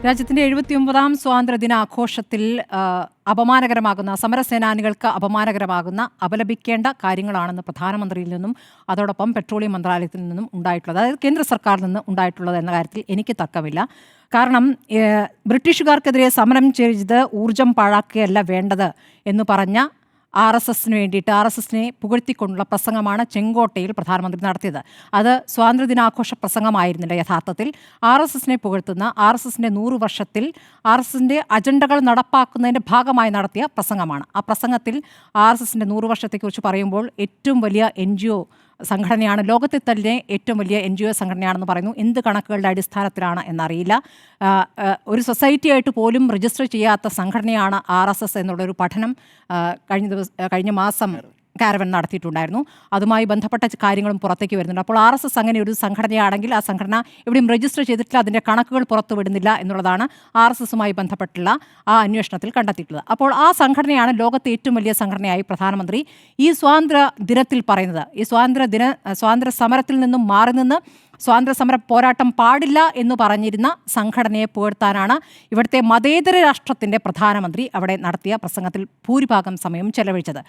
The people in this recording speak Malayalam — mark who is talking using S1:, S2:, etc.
S1: രാജ്യത്തിന്റെ 79ാം സ്വാതന്ത്ര്യദിനാഘോഷത്തിൽ അപമാനകരമാകുന്ന സമരസേനാനികൾക്ക് അപമാനകരമാകുന്ന അപലപിക്കേണ്ട കാര്യങ്ങളാണെന്ന് പ്രധാനമന്ത്രിയിൽ നിന്നും അതോടൊപ്പം പെട്രോളിയം മന്ത്രാലയത്തിൽ നിന്നും ഉണ്ടായിട്ടുള്ളത്, അതായത് കേന്ദ്ര സർക്കാരിൽ നിന്ന് ഉണ്ടായിട്ടുള്ളത് എന്ന കാര്യത്തിൽ എനിക്ക് തർക്കമില്ല. കാരണം ബ്രിട്ടീഷുകാർക്കെതിരെ സമരം ചെയ്ത് ഊർജം പാഴാക്കുകയല്ല വേണ്ടത് എന്ന് പറഞ്ഞ RSSന് വേണ്ടിയിട്ട് RSSനെ പുകഴ്ത്തിക്കൊണ്ടുള്ള പ്രസംഗമാണ് ചെങ്കോട്ടയിൽ പ്രധാനമന്ത്രി നടത്തിയത്. അത് സ്വാതന്ത്ര്യദിനാഘോഷ പ്രസംഗമായിരുന്നില്ല. യഥാർത്ഥത്തിൽ RSSനെ പുകഴ്ത്തുന്ന RSSന്റെ 100 വർഷത്തിൽ RSSന്റെ അജണ്ടകൾ നടപ്പാക്കുന്നതിൻ്റെ ഭാഗമായി നടത്തിയ പ്രസംഗമാണ്. ആ പ്രസംഗത്തിൽ RSSന്റെ 100 വർഷത്തെക്കുറിച്ച് പറയുമ്പോൾ ഏറ്റവും വലിയ NGO സംഘടനയാണ്, ലോകത്തെ തന്നെ ഏറ്റവും വലിയ NGO സംഘടനയാണെന്ന് പറയുന്നു. എന്ത് കണക്കുകളുടെ അടിസ്ഥാനത്തിലാണ് എന്നറിയില്ല. ഒരു പോലും രജിസ്റ്റർ ചെയ്യാത്ത സംഘടനയാണ് RSS എന്നുള്ളൊരു പഠനം കഴിഞ്ഞ മാസം കാരവൻ നടത്തിയിട്ടുണ്ടായിരുന്നു. അതുമായി ബന്ധപ്പെട്ട കാര്യങ്ങളും പുറത്തേക്ക് വരുന്നുണ്ട്. അപ്പോൾ RSS അങ്ങനെ ഒരു സംഘടനയാണെങ്കിൽ ആ സംഘടന എവിടെയും രജിസ്റ്റർ ചെയ്തിട്ടില്ല, അതിൻ്റെ കണക്കുകൾ പുറത്തു വിടുന്നില്ല എന്നുള്ളതാണ് RSSുമായി ബന്ധപ്പെട്ടുള്ള ആ അന്വേഷണത്തിൽ കണ്ടെത്തിയിട്ടുള്ളത്. അപ്പോൾ ആ സംഘടനയാണ് ലോകത്തെ ഏറ്റവും വലിയ സംഘടനയായി പ്രധാനമന്ത്രി ഈ സ്വാതന്ത്ര്യ ദിനത്തിൽ പറയുന്നത്. ഈ സ്വാതന്ത്ര്യ സമരത്തിൽ നിന്നും മാറി നിന്ന് സ്വാതന്ത്ര്യ സമര പോരാട്ടം പാടില്ല എന്ന് പറഞ്ഞിരുന്ന സംഘടനയെ പുകഴ്ത്താനാണ് ഇവിടുത്തെ മതേതര രാഷ്ട്രത്തിൻ്റെ പ്രധാനമന്ത്രി അവിടെ നടത്തിയ പ്രസംഗത്തിൽ ഭൂരിഭാഗം സമയം ചെലവഴിച്ചത്.